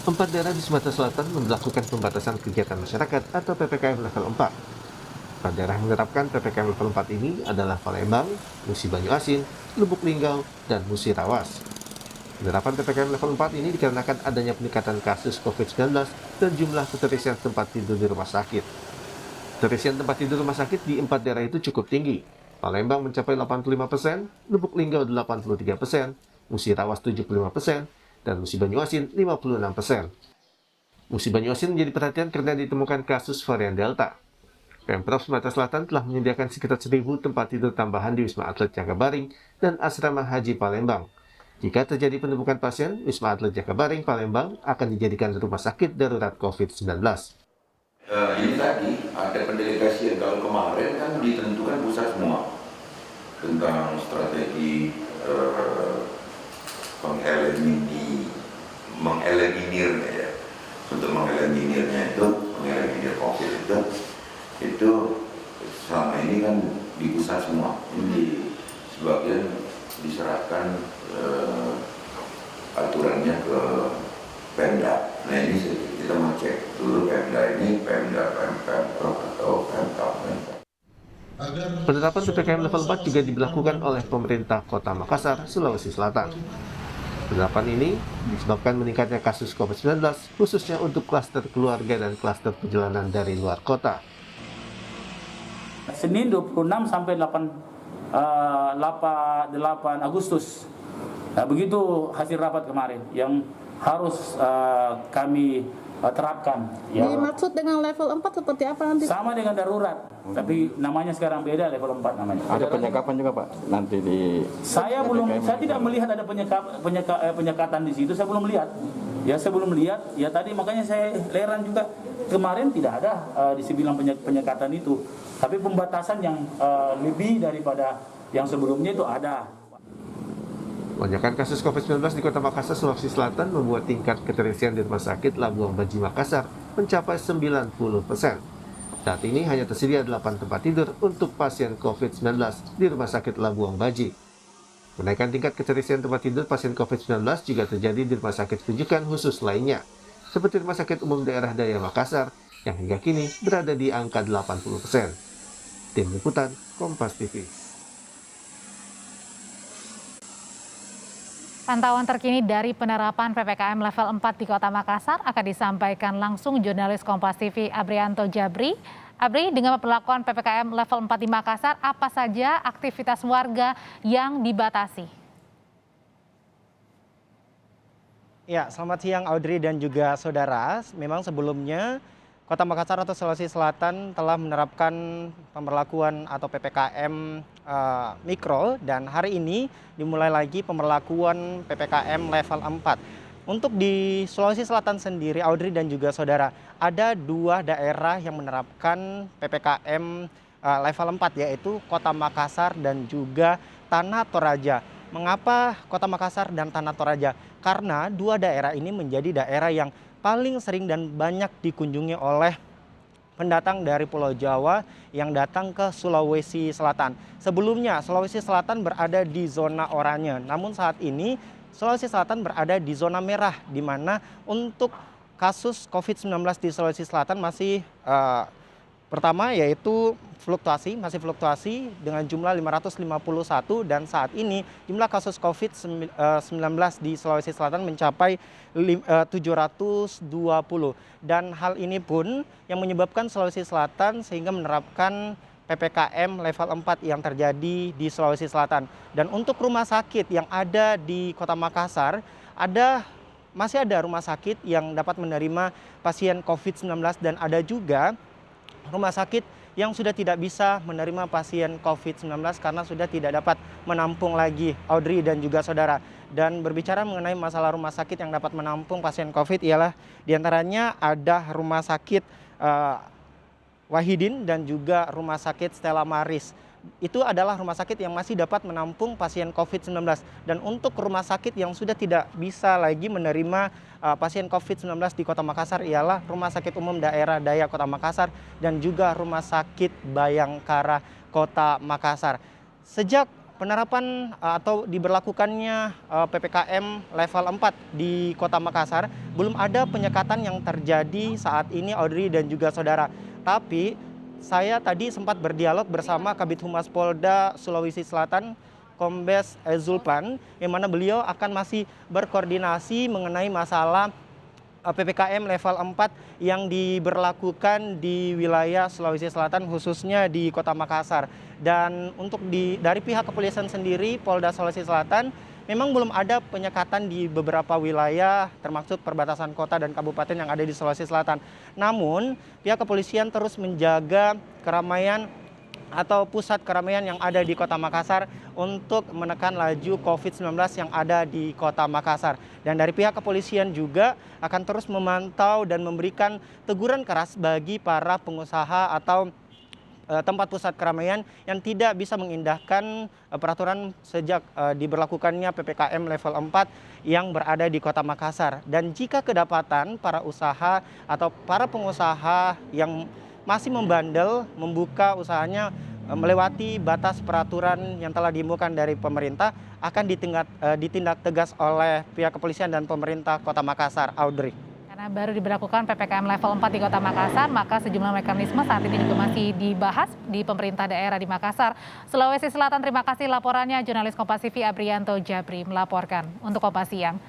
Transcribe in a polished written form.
Empat daerah di Sumatera Selatan memberlakukan pembatasan kegiatan masyarakat atau PPKM level 4. Empat daerah yang menerapkan PPKM level 4 ini adalah Palembang, Musi Banyuasin, Lubuk Linggau, dan Musi Rawas. Penerapan PPKM level 4 ini dikarenakan adanya peningkatan kasus COVID-19 dan jumlah keterisian tempat tidur di rumah sakit. Keterisian tempat tidur rumah sakit di empat daerah itu cukup tinggi. Palembang mencapai 85%, Lubuk Linggau 83%, Musi Rawas 75%, dan Musi Banyuasin 56%. Musi Banyuasin menjadi perhatian karena ditemukan kasus varian Delta. Pemprov Sumatera Selatan telah menyediakan sekitar 1.000 tempat tidur tambahan di Wisma Atlet Jakabaring dan Asrama Haji Palembang. Jika terjadi penumpukan pasien, Wisma Atlet Jakabaring Palembang akan dijadikan rumah sakit darurat COVID-19. Ini tadi ada pendelegasian, kalau kemarin kan ditentukan pusat semua tentang strategi mengeliminirnya ya. Untuk mengeliminirnya itu, mengeliminir COVID itu selama ini kan di pusat semua. Ini sebagian diserahkan aturannya ke Pemda. Nah ini kita mau cek dulu Pemda ini, Pemprov atau Pemkab. Penerapan PPKM level 4 juga diberlakukan oleh pemerintah Kota Makassar, Sulawesi Selatan. Penerapan ini disebabkan meningkatnya kasus COVID-19, khususnya untuk klaster keluarga dan klaster perjalanan dari luar kota. Senin 26 sampai 8 Agustus. Nah, begitu hasil rapat kemarin yang harus kami terapkan. Ya. Dimaksud dengan level 4 seperti apa nanti? Sama dengan darurat, tapi namanya sekarang beda, level 4 namanya. Ada penyekapan juga Pak nanti di. Saya tidak melihat ada penyekatan di situ, saya belum lihat. Ya saya belum lihat. Ya tadi makanya saya heran juga kemarin tidak ada dibilang penyekatan itu, tapi pembatasan yang lebih daripada yang sebelumnya itu ada. Lonjakan kasus COVID-19 di Kota Makassar, Sulawesi Selatan membuat tingkat keterisian di Rumah Sakit Labuan Baji Makassar mencapai 90%. Saat ini hanya tersedia 8 tempat tidur untuk pasien COVID-19 di Rumah Sakit Labuan Baji. Kenaikan tingkat keterisian tempat tidur pasien COVID-19 juga terjadi di rumah sakit rujukan khusus lainnya, seperti Rumah Sakit Umum Daerah Daya Makassar, yang hingga kini berada di angka 80%. Tim Liputan, Kompas TV. Pantauan terkini dari penerapan PPKM level 4 di Kota Makassar akan disampaikan langsung jurnalis Kompas TV Abrianto Jabri. Abri, dengan pemberlakuan PPKM level 4 di Makassar, apa saja aktivitas warga yang dibatasi? Ya, selamat siang Audrey dan juga saudara. Memang sebelumnya Kota Makassar atau Sulawesi Selatan telah menerapkan pemberlakuan atau PPKM mikro, dan hari ini dimulai lagi pemberlakuan PPKM level 4. Untuk di Sulawesi Selatan sendiri, Audrey dan juga saudara, ada 2 daerah yang menerapkan PPKM level 4, yaitu Kota Makassar dan juga Tanah Toraja. Mengapa Kota Makassar dan Tanah Toraja? Karena 2 daerah ini menjadi daerah yang paling sering dan banyak dikunjungi oleh pendatang dari Pulau Jawa yang datang ke Sulawesi Selatan. Sebelumnya Sulawesi Selatan berada di zona oranye, namun saat ini Sulawesi Selatan berada di zona merah, di mana untuk kasus COVID-19 di Sulawesi Selatan masih pertama yaitu masih fluktuasi dengan jumlah 551, dan saat ini jumlah kasus COVID-19 di Sulawesi Selatan mencapai 720. Dan hal ini pun yang menyebabkan Sulawesi Selatan sehingga menerapkan PPKM level 4 yang terjadi di Sulawesi Selatan. Dan untuk rumah sakit yang ada di Kota Makassar, masih ada rumah sakit yang dapat menerima pasien COVID-19, dan ada juga rumah sakit yang sudah tidak bisa menerima pasien COVID-19 karena sudah tidak dapat menampung lagi, Audrey dan juga saudara. Dan berbicara mengenai masalah rumah sakit yang dapat menampung pasien COVID, ialah diantaranya ada rumah sakit Wahidin dan juga rumah sakit Stella Maris. Itu adalah rumah sakit yang masih dapat menampung pasien COVID-19. Dan untuk rumah sakit yang sudah tidak bisa lagi menerima pasien COVID-19 di Kota Makassar ialah Rumah Sakit Umum Daerah Daya Kota Makassar dan juga Rumah Sakit Bayangkara Kota Makassar. Sejak penerapan atau diberlakukannya PPKM level 4 di Kota Makassar, belum ada penyekatan yang terjadi saat ini, Audrey dan juga saudara. Tapi saya tadi sempat berdialog bersama Kabid Humas Polda Sulawesi Selatan, Kombes Zulpan, yang mana beliau akan masih berkoordinasi mengenai masalah PPKM level 4 yang diberlakukan di wilayah Sulawesi Selatan, khususnya di Kota Makassar. Dan untuk dari pihak kepolisian sendiri, Polda Sulawesi Selatan, memang belum ada penyekatan di beberapa wilayah, termasuk perbatasan kota dan kabupaten yang ada di Sulawesi Selatan. Namun, pihak kepolisian terus menjaga keramaian atau pusat keramaian yang ada di Kota Makassar untuk menekan laju COVID-19 yang ada di Kota Makassar. Dan dari pihak kepolisian juga akan terus memantau dan memberikan teguran keras bagi para pengusaha atau tempat pusat keramaian yang tidak bisa mengindahkan peraturan sejak diberlakukannya PPKM level 4 yang berada di Kota Makassar. Dan jika kedapatan para usaha atau para pengusaha yang masih membandel membuka usahanya melewati batas peraturan yang telah diimbaukan dari pemerintah, akan ditindak tegas oleh pihak kepolisian dan pemerintah Kota Makassar, Audrey. Karena baru diberlakukan PPKM level 4 di Kota Makassar, maka sejumlah mekanisme saat ini juga masih dibahas di pemerintah daerah di Makassar, Sulawesi Selatan. Terima kasih laporannya, jurnalis Kompas TV Abrianto Jabri melaporkan untuk Kompas Siang.